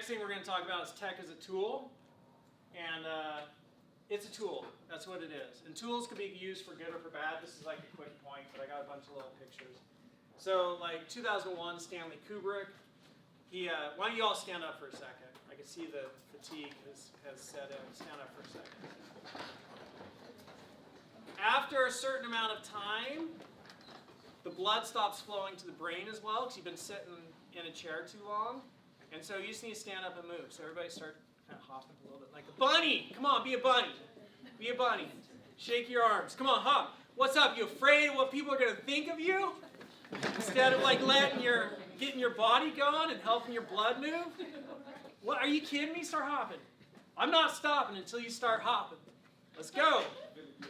next thing we're going to talk about is tech as a tool. And it's a tool. That's what it is. And tools can be used for good or for bad. This is like a quick point, but I got a bunch of little pictures. So like 2001, Stanley Kubrick. Why don't you all stand up for a second? I can see the fatigue has set in. Stand up for a second. After a certain amount of time, the blood stops flowing to the brain as well because you've been sitting in a chair too long. And so you just need to stand up and move. So everybody start kind of hopping a little bit like a bunny. Come on, be a bunny. Be a bunny. Shake your arms. Come on, hop. What's up? You afraid of what people are going to think of you? Instead of like getting your body going and helping your blood move? What? Are you kidding me? Start hopping. I'm not stopping until you start hopping. Let's go.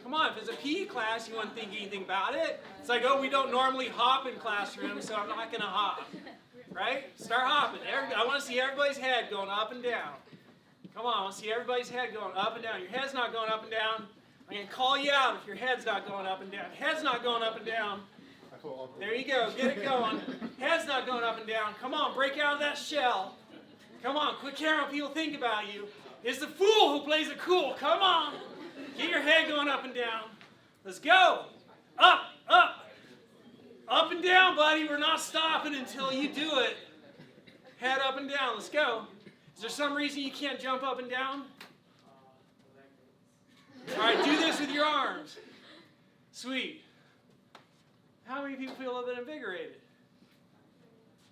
Come on, if it's a PE class, you wouldn't think anything about it. It's like, oh, we don't normally hop in classrooms, so I'm not going to hop. Right? Start hopping. I want to see everybody's head going up and down. Come on, I want to see everybody's head going up and down. Your head's not going up and down. I'm going to call you out if your head's not going up and down. Head's not going up and down. There you go. Get it going. Head's not going up and down. Come on, break out of that shell. Come on, quit caring what people think about you. It's the fool who plays it cool. Come on. Get your head going up and down. Let's go. Up, up. Up and down, buddy. We're not stopping until you do it. Head up and down. Let's go. Is there some reason you can't jump up and down? All right, do this with your arms. Sweet. How many people feel a little bit invigorated?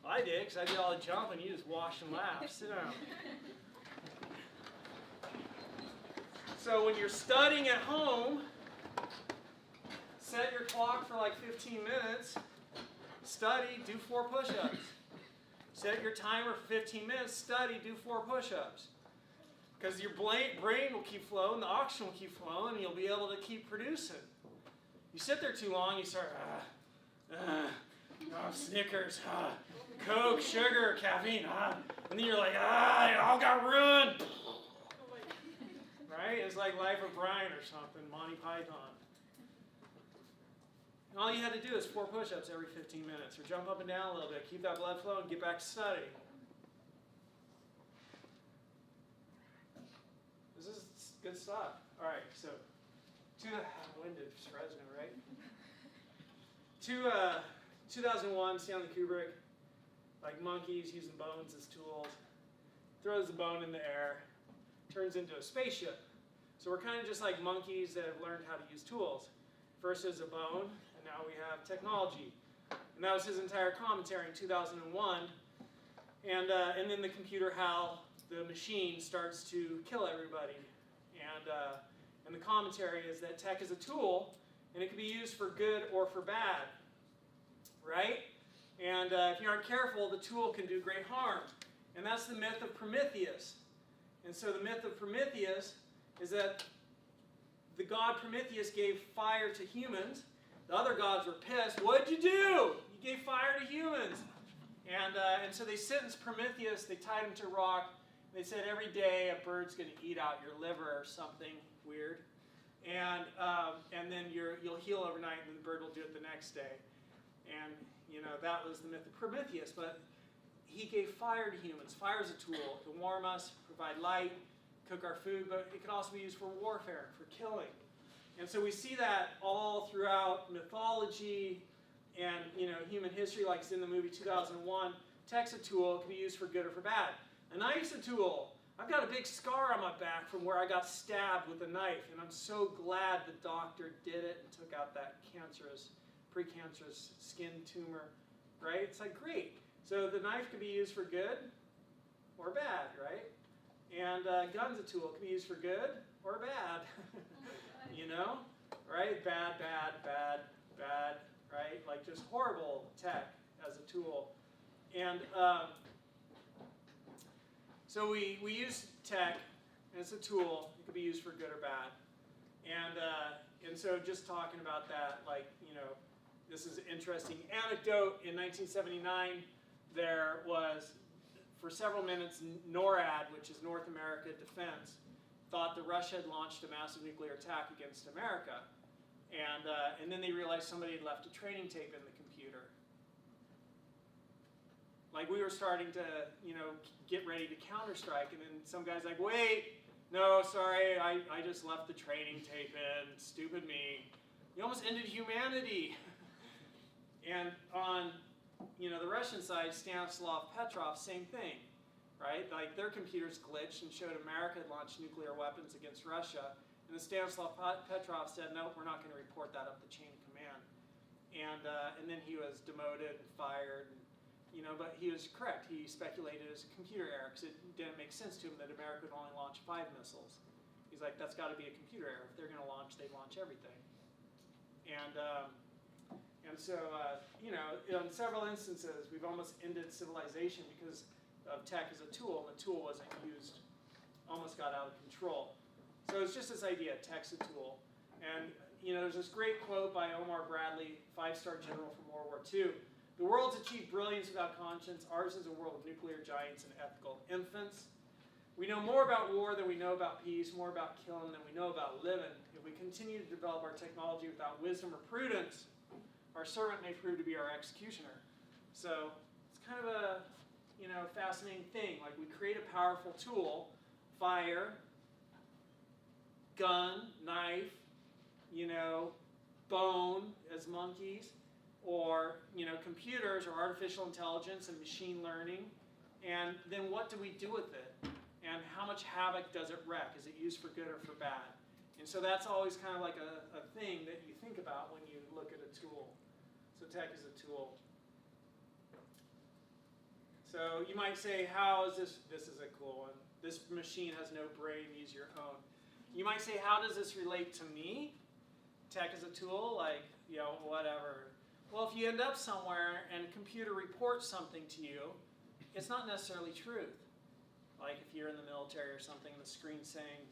I did, because I did all the jumping. You just wash and laugh. Sit down. So when you're studying at home, set your clock for like 15 minutes. Study, do 4 push-ups. Set your timer for 15 minutes. Study, do 4 push-ups. Because your brain will keep flowing, the oxygen will keep flowing, and you'll be able to keep producing. You sit there too long, you start, Snickers, Coke, sugar, caffeine, and then you're like, it all got ruined. Right? It's like Life of Brian or something, Monty Python. And all you had to do is 4 push-ups every 15 minutes, or jump up and down a little bit, keep that blood flow, and get back to study. This is good stuff. All right, so winded Fresno, right? 2001, Stanley Kubrick, like monkeys using bones as tools, throws the bone in the air, turns into a spaceship. So we're kind of just like monkeys that have learned how to use tools. First is a bone, and now we have technology. And that was his entire commentary in 2001. And then the computer, how the machine starts to kill everybody. And the commentary is that tech is a tool, and it can be used for good or for bad, right? And if you aren't careful, the tool can do great harm. And that's the myth of Prometheus. And so the myth of Prometheus is that the god Prometheus gave fire to humans. The other gods were pissed. What'd you do? You gave fire to humans. And so they sentenced Prometheus. They tied him to a rock. They said every day a bird's going to eat out your liver or something weird. And then you'll heal overnight, and the bird will do it the next day. And, that was the myth of Prometheus. But he gave fire to humans. Fire is a tool. It can warm us, provide light, cook our food, but it can also be used for warfare, for killing. And so we see that all throughout mythology and human history, like it's in the movie 2001. Tech's a tool. It can be used for good or for bad. A knife's a tool. I've got a big scar on my back from where I got stabbed with a knife, and I'm so glad the doctor did it and took out that precancerous skin tumor, right? It's like, great. So the knife can be used for good or bad, right? And gun's a tool. It can be used for good or bad, right? Bad, bad, bad, bad, right? Like just horrible tech as a tool. And so we use tech, and it's a tool. It can be used for good or bad. And so just talking about that, this is an interesting anecdote. In 1979, there was, for several minutes, NORAD, which is North America Defense, thought that Russia had launched a massive nuclear attack against America. And then they realized somebody had left a training tape in the computer. Like we were starting to, get ready to counter-strike, and then some guy's like, wait, no, sorry, I just left the training tape in, stupid me. You almost ended humanity. And on, the Russian side, Stanislav Petrov, same thing, right? Like their computers glitched and showed America had launched nuclear weapons against Russia. And then Stanislav Petrov said, no, we're not going to report that up the chain of command. And then he was demoted and fired. But he was correct. He speculated as a computer error because it didn't make sense to him that America would only launch 5 missiles. He's like, that's got to be a computer error. If they're going to launch, they'd launch everything. And so, in several instances, we've almost ended civilization because of tech as a tool, and the tool wasn't used, almost got out of control. So it's just this idea, tech's a tool. And, there's this great quote by Omar Bradley, 5-star general from World War II. The world's achieved brilliance without conscience. Ours is a world of nuclear giants and ethical infants. We know more about war than we know about peace, more about killing than we know about living. If we continue to develop our technology without wisdom or prudence, our servant may prove to be our executioner. So it's kind of a fascinating thing. Like we create a powerful tool, fire, gun, knife, bone as monkeys, or computers or artificial intelligence and machine learning, and then what do we do with it? And how much havoc does it wreak? Is it used for good or for bad? And so that's always kind of like a thing that you think about when you look at a tool. So tech is a tool. So you might say, how is this? This is a cool one. This machine has no brain, use your own. You might say, how does this relate to me? Tech is a tool, like, whatever. Well, if you end up somewhere and a computer reports something to you, it's not necessarily truth. Like if you're in the military or something, the screen's saying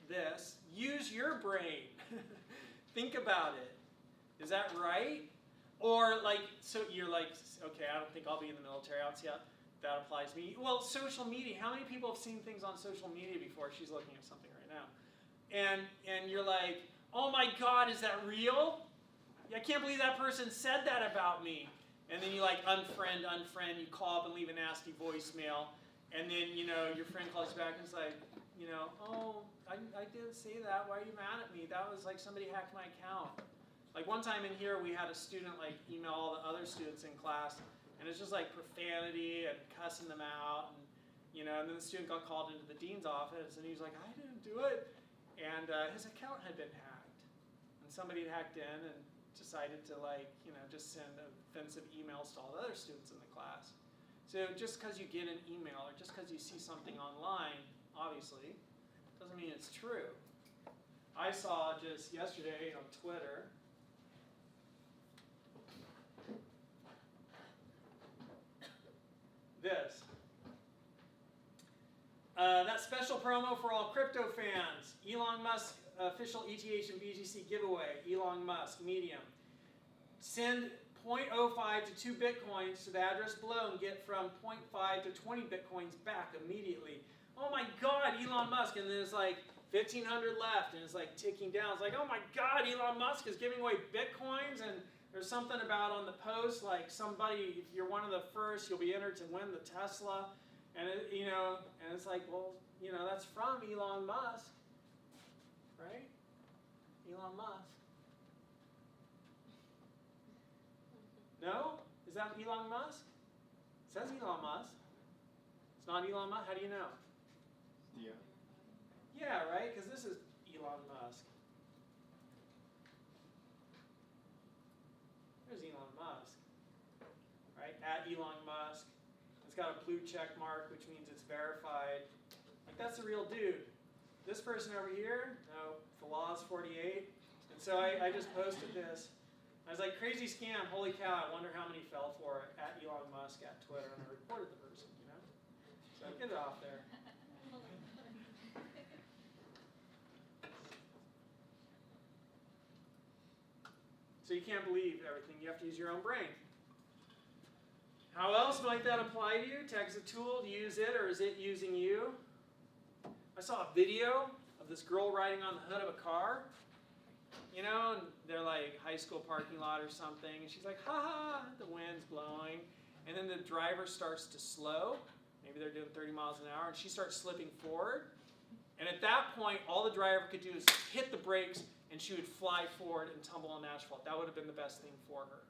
this, use your brain. Think about it. Is that right? Or so you're like, okay, I don't think I'll be in the military. I don't see how that applies to me. Well, social media. How many people have seen things on social media before? She's looking at something right now. And you're like, oh my God, is that real? I can't believe that person said that about me. And then you unfriend, you call up and leave a nasty voicemail. And then, your friend calls you back and is like, oh, I didn't say that. Why are you mad at me? That was like somebody hacked my account. Like one time in here, we had a student email all the other students in class. And it's just like profanity and cussing them out. And then the student got called into the dean's office and he's like, I didn't do it. And his account had been hacked. And somebody had hacked in and decided to just send offensive emails to all the other students in the class. So just because you get an email or just because you see something online, obviously, doesn't mean it's true. I saw just yesterday on Twitter, this. That special promo for all crypto fans. Elon Musk official ETH and BGC giveaway. Elon Musk, Medium. Send 0.05 to 2 Bitcoins to the address below and get from 0.5 to 20 Bitcoins back immediately. Oh my God, Elon Musk. And then it's like 1,500 left and it's like ticking down. It's like, oh my God, Elon Musk is giving away Bitcoins. And there's something about on the post, like somebody, if you're one of the first, you'll be entered to win the Tesla. And and it's like, well, that's from Elon Musk, right? Elon Musk. No? Is that Elon Musk? It says Elon Musk. It's not Elon Musk. How do you know? Yeah. Yeah, right? Because this is Elon Musk. There's Elon Musk. Right? At Elon Musk. It's got a blue check mark, which means it's verified. Like, that's the real dude. This person over here, no, Falaz 48. And so I just posted this. I was like, crazy scam, holy cow, I wonder how many fell for it, at Elon Musk, at Twitter, and I reported the person, So get it off there. So you can't believe everything, you have to use your own brain. How else might that apply to you? Tech's a tool, to use it, or is it using you? I saw a video of this girl riding on the hood of a car. And they're like high school parking lot or something, and she's like, ha ha, the wind's blowing. and then the driver starts to slow. Maybe they're doing 30 miles an hour, and she starts slipping forward. And at that point, all the driver could do is hit the brakes, and she would fly forward and tumble on asphalt. That would have been the best thing for her.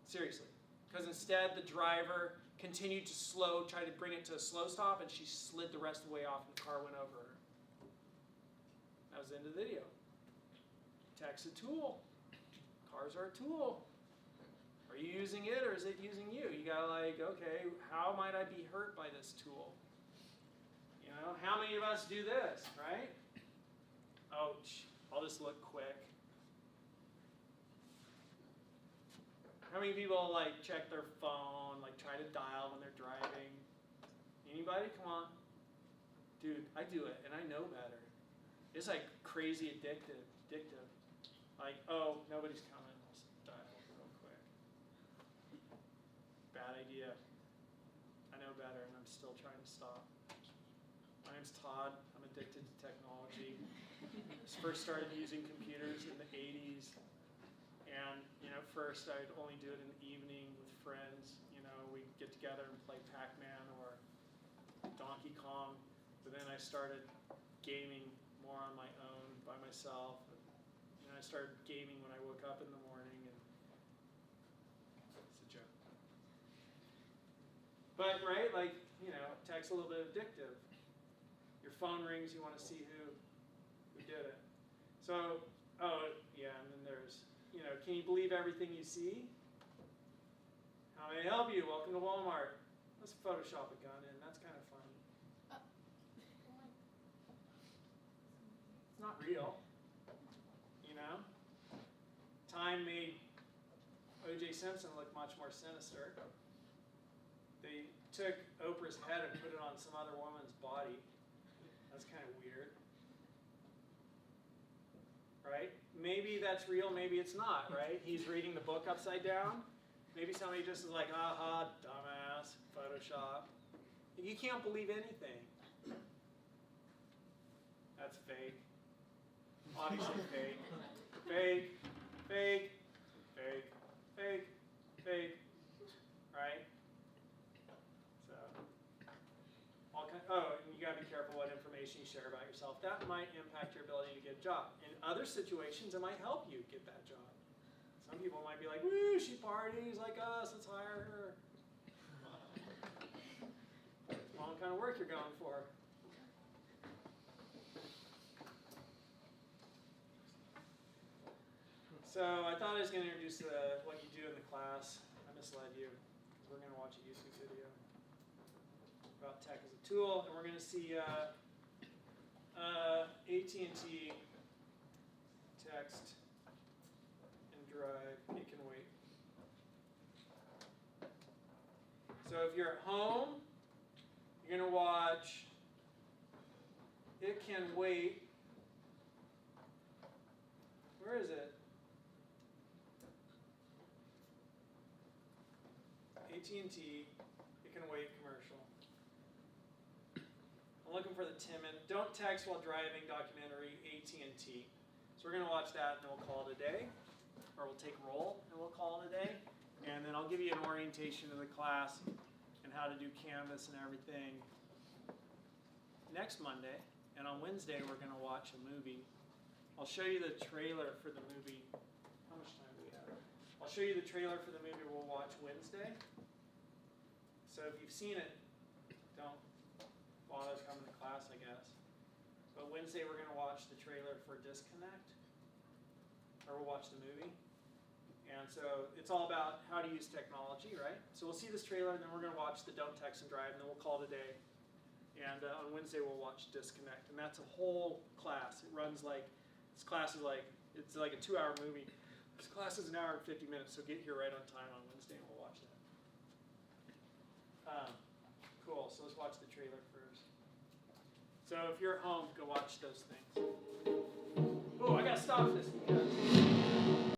Seriously. Because instead, the driver continued to slow, tried to bring it to a slow stop, and she slid the rest of the way off, and the car went over her. That was the end of the video. Tech's a tool. Cars are a tool. Are you using it, or is it using you? You gotta like, okay, how might I be hurt by this tool? You know, how many of us do this, right? Ouch. I'll just look quick. How many people like check their phone, like try to dial when they're driving? Anybody? Come on. Dude, I do it and I know better. It's like crazy addictive. Like, oh, nobody's coming. Let's dial real quick. Bad idea. I know better and I'm still trying to stop. My name's Todd. I'm addicted to technology. First started using computers in the 80s. And, you know, first I'd only do it in the evening with friends. You know, we'd get together and play Pac-Man or Donkey Kong. But then I started gaming more on my own, by myself. And I started gaming when I woke up in the morning. And it's a joke. But, right, like, you know, tech's a little bit addictive. Your phone rings, you want to see who did it. So, oh, yeah, and then there's, you know, can you believe everything you see? How may I help you? Welcome to Walmart. Let's Photoshop a gun in. That's kind of funny. It's not real. You know? Time made O.J. Simpson look much more sinister. They took Oprah's head and put it on some other woman's body. That's kind of weird. Right? Maybe that's real, maybe it's not, right? He's reading the book upside down. Maybe somebody just is like, aha, dumbass, Photoshop. You can't believe anything. That's fake. Obviously fake. Fake, fake, fake, fake, fake. Right? So, oh, and you gotta be careful what information you share about yourself. That might impact your ability to get a job. In other situations, it might help you get that job. Some people might be like, woo, she parties like us, let's hire her. What kind of work you're going for? So I thought I was going to introduce what you do in the class. I misled you. We're going to watch a YouTube video about tech as a tool, and we're going to see AT&T text and drive. It can wait. So if you're at home, you're going to watch It Can Wait. Where is it? AT&T, It Can Wait commercial. I'm looking for the Timon Don't Text While Driving documentary, AT&T. So we're going to watch that and then we'll call it a day. Or we'll take roll and we'll call it a day. And then I'll give you an orientation of the class and how to do Canvas and everything next Monday. And on Wednesday, we're going to watch a movie. I'll show you the trailer for the movie. How much time do we have? I'll show you the trailer for the movie we'll watch Wednesday. So if you've seen it, don't bother coming to class, I guess. But Wednesday, we're going to watch the trailer for Disconnect. Or we'll watch the movie. And so it's all about how to use technology, right? So we'll see this trailer, and then we're going to watch the Don't Text and Drive, and then we'll call it a day. And on Wednesday, we'll watch Disconnect. And that's a whole class. It runs like, this class is like, it's like a 2-hour movie. This class is an hour and 50 minutes, so get here right on time on Wednesday, and we'll watch that. Cool, so let's watch the trailer first. So if you're at home, go watch those things. Oh, I gotta stop this because